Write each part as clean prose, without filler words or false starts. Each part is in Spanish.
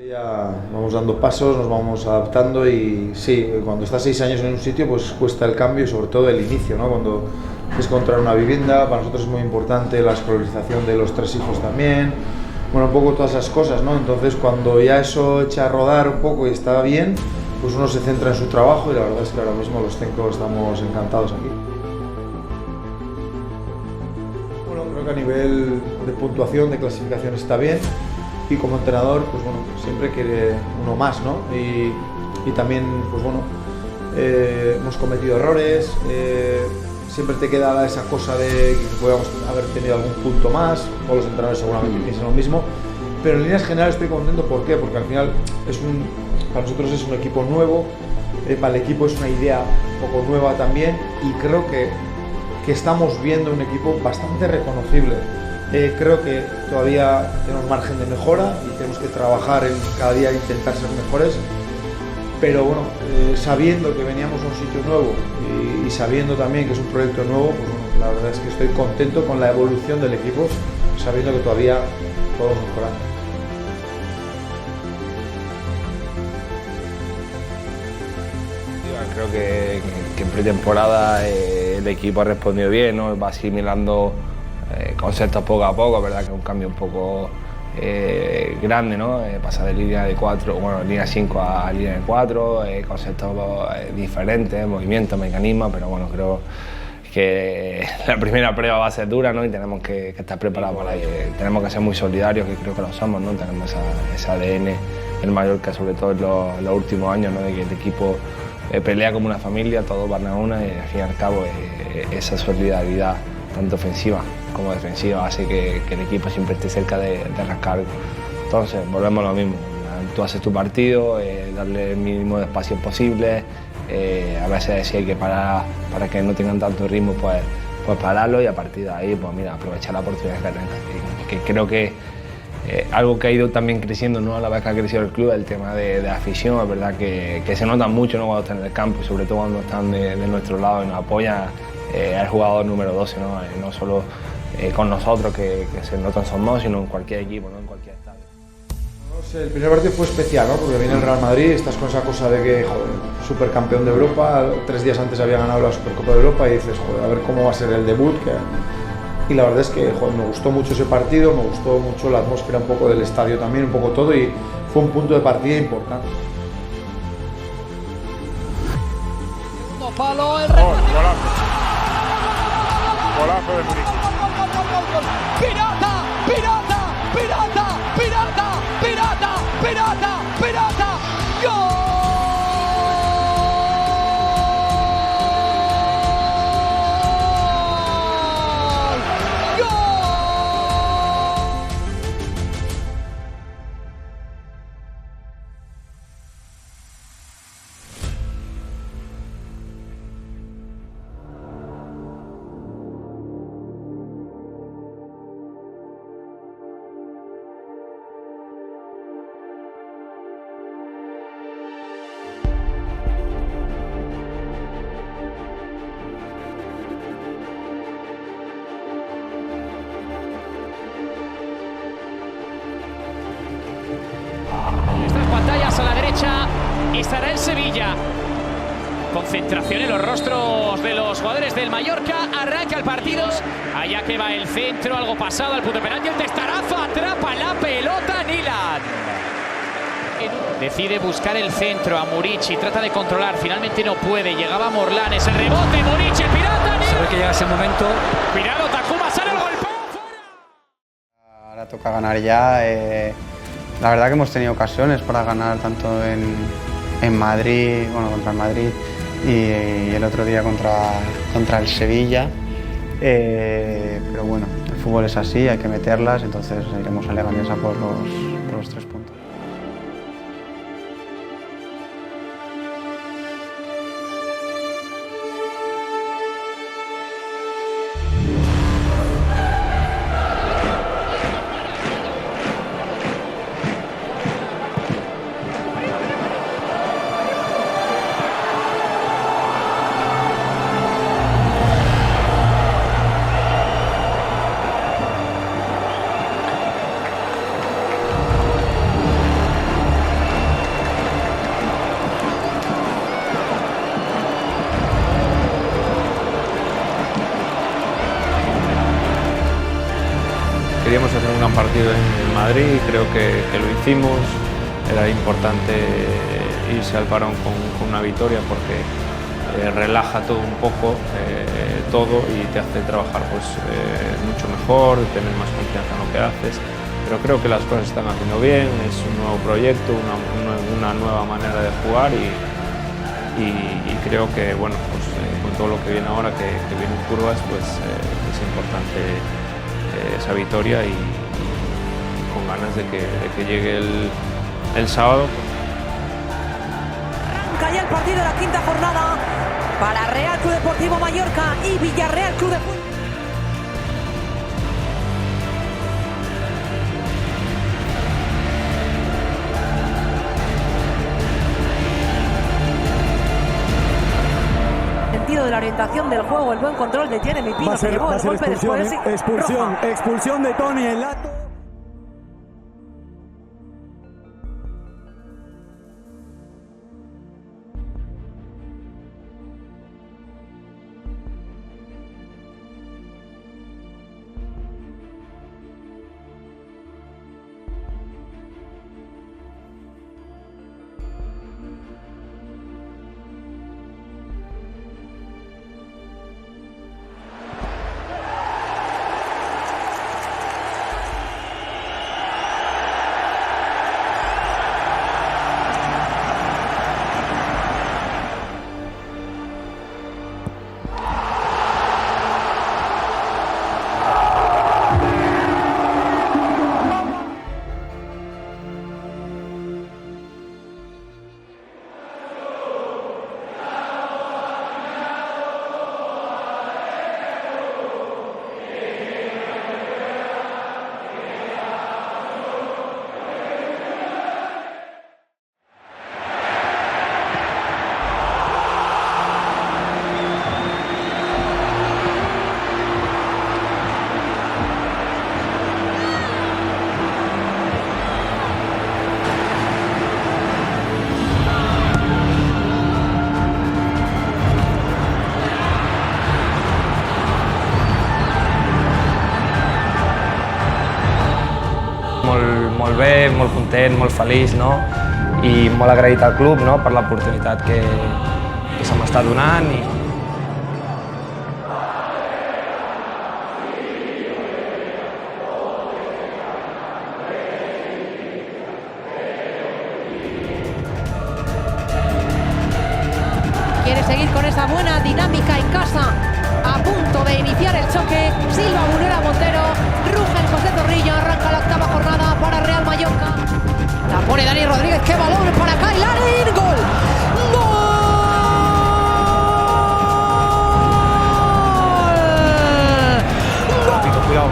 Ya vamos dando pasos, nos vamos adaptando y sí, cuando estás 6 años en un sitio pues cuesta el cambio y sobre todo el inicio, ¿no? Cuando tienes que encontrar una vivienda, para nosotros es muy importante la escolarización de los 3 hijos también, bueno, un poco todas esas cosas, ¿no? Entonces cuando ya eso echa a rodar un poco y está bien, pues uno se centra en su trabajo y la verdad es que ahora mismo los 5 estamos encantados aquí. Bueno, creo que a nivel de puntuación, de clasificación está bien. Y como entrenador, pues bueno, siempre quiere uno más, ¿no? Y también, pues bueno, hemos cometido errores, siempre te queda esa cosa de que podíamos haber tenido algún punto más, todos los entrenadores seguramente piensan lo mismo, pero en líneas generales estoy contento, ¿por qué? Porque al final para nosotros es un equipo nuevo, para el equipo es una idea un poco nueva también y creo que estamos viendo un equipo bastante reconocible. Creo que todavía tenemos margen de mejora y tenemos que trabajar en cada día intentar ser mejores, pero bueno, sabiendo que veníamos a un sitio nuevo y sabiendo también que es un proyecto nuevo, pues bueno, la verdad es que estoy contento con la evolución del equipo, sabiendo que todavía podemos mejorar. Creo que en pretemporada el equipo ha respondido bien, ¿no? Va asimilando conceptos poco a poco, verdad que es un cambio un poco grande, ¿no? Pasa de línea de 4, bueno, línea 5 a línea de 4, conceptos diferentes, movimientos, mecanismos, pero bueno, creo que la primera prueba va a ser dura, ¿no? Y tenemos que estar preparados para ello. Tenemos que ser muy solidarios, que creo que lo somos, ¿no? Tenemos ese ADN del Mallorca, sobre todo en los últimos años, ¿no? De que el equipo pelea como una familia, todos van a una y al fin y al cabo esa solidaridad, tanto ofensiva como defensiva, hace que el equipo siempre esté cerca de rascar. Entonces, volvemos a lo mismo. Tú haces tu partido, darle el mínimo de espacio posible, a veces si hay que parar para que no tengan tanto ritmo, pues pararlo y a partir de ahí, pues mira, aprovechar la oportunidad que tengan. Que creo que algo que ha ido también creciendo, ¿no? A la vez que ha crecido el club, el tema de afición, es verdad que se nota mucho, ¿no? Cuando están en el campo y sobre todo cuando están de nuestro lado y nos apoyan. El jugador número 12, ¿no? No solo con nosotros, que se notan son dos, sino en cualquier equipo, ¿no? En cualquier estadio. No sé, el primer partido fue especial, ¿no? Porque viene el Real Madrid, estás con esa cosa de que, joder, supercampeón de Europa, 3 días antes había ganado la Supercopa de Europa y dices, joder, a ver cómo va a ser el debut. Y la verdad es que, joder, me gustó mucho ese partido, me gustó mucho la atmósfera un poco del estadio también, un poco todo, y fue un punto de partida importante. Segundo palo, el remate. Golazo de Muriqui. ¡Pirata! ¡Pirata! ¡Pirata! ¡Pirata! ¡Pirata! ¡Pirata! ¡Pirata! ¡Gol! Nuestras pantallas a la derecha estará el Sevilla. Concentración en los rostros de los jugadores del Mallorca. Arranca el partido. Allá que va el centro, algo pasado al punto de penalti. El testarazo atrapa la pelota Nilan. Decide buscar el centro a Muriqi. Trata de controlar. Finalmente no puede. Llegaba Morlanes. El rebote. Muriqi, el pirata. Nilan. Sabe que llega ese momento. Cuidado, Takuma. Sale el golpeo. Ahora toca ganar ya. La verdad que hemos tenido ocasiones para ganar tanto en Madrid, bueno, contra el Madrid y el otro día contra el Sevilla. Pero bueno, el fútbol es así, hay que meterlas, entonces iremos a Leganés a por los 3 puntos. queríamos hacer un gran partido en Madrid y creo que lo hicimos. Era importante irse al parón con una victoria porque relaja todo un poco todo y te hace trabajar pues, mucho mejor, tener más confianza en lo que haces. Pero creo que las cosas se están haciendo bien, es un nuevo proyecto, una nueva manera de jugar y creo que bueno, pues, con todo lo que viene ahora, que vienen curvas, pues es importante esa victoria y con ganas de que llegue el sábado. Arranca ya el partido de la quinta jornada para Real Club Deportivo Mallorca y Villarreal Club de Fútbol. De la orientación del juego, el buen control de Jeremy Pino, que llevó el golpe después. Expulsión de Toni en Lato. Molt bé, molt content, molt feliç, no? I molt agraït al club, no? Per l'oportunitat que se m'està donant. Quiere seguir con esa buena dinámica en casa. A punto de iniciar el choque, Silva, Bunera, Montero, Rugen, José Zorrilla, arranca la octava jornada para Real Mallorca. La pone Dani Rodríguez, qué balón para Kyle Larin, gol. ¡Gol! Cuidado.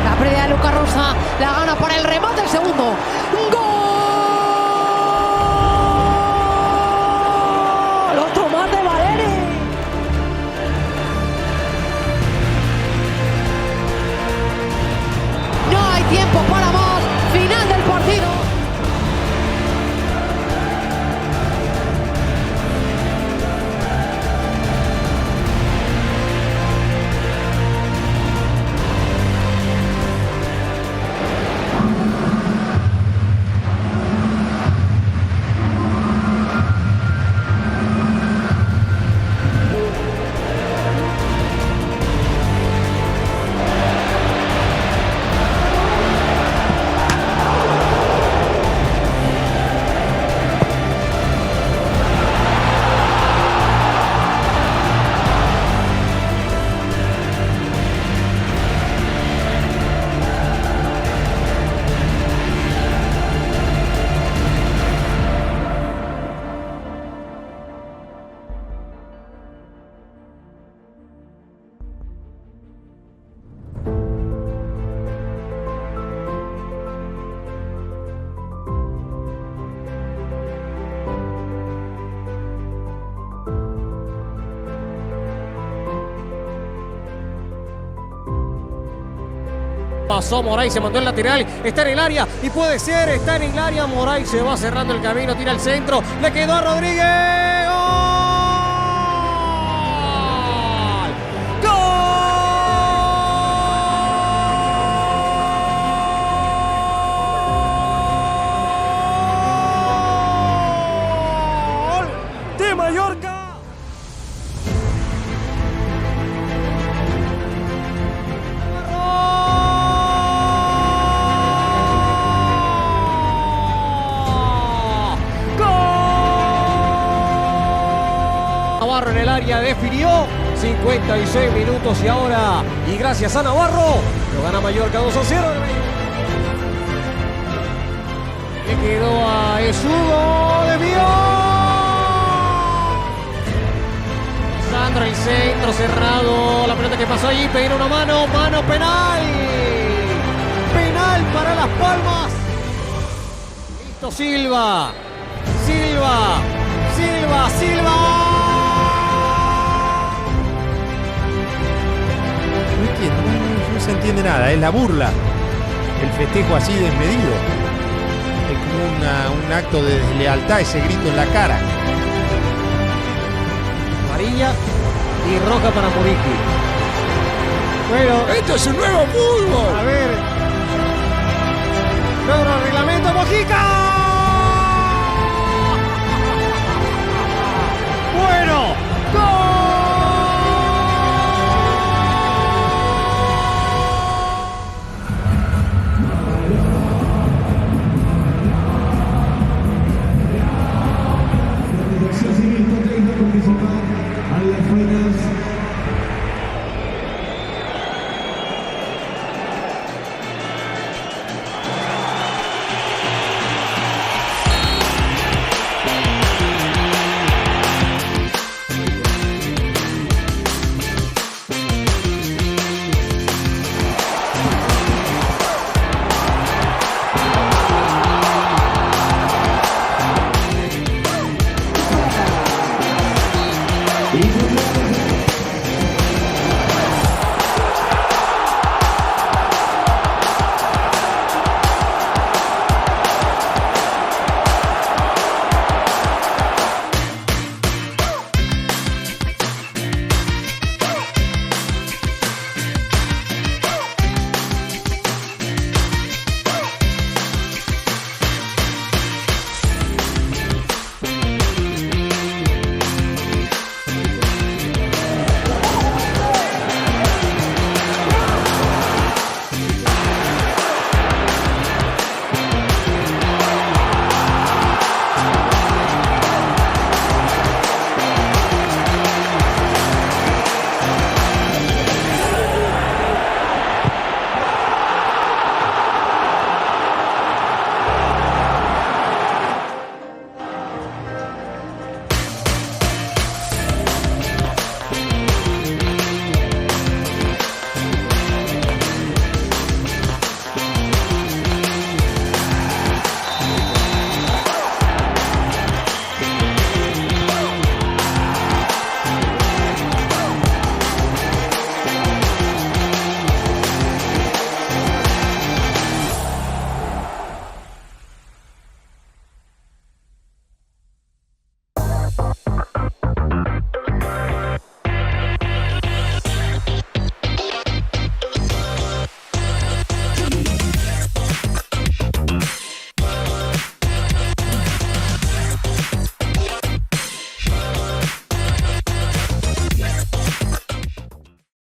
La pérdida de Lucas Rosa, la gana para el remate, el segundo. ¡Gol! Otro más de Valeri. No hay tiempo para más. Final del partido. Pasó Moray, se mandó el lateral, está en el área y puede ser, está en el área. Moray se va cerrando el camino, tira el centro, le quedó a Rodríguez. ¡Gol! área, definió. 56 minutos y ahora, y gracias a Navarro, lo gana Mallorca 2-0. Le quedó a Esugo, desvió. Sandro, el centro cerrado, la pelota que pasó allí, pedir una mano, penal. Penal para Las Palmas. Listo Silva. No se entiende nada, es la burla, el festejo así desmedido, es como un acto de deslealtad, ese grito en la cara. Amarilla y roja para Muriqui. Bueno, esto es un nuevo fútbol. A ver,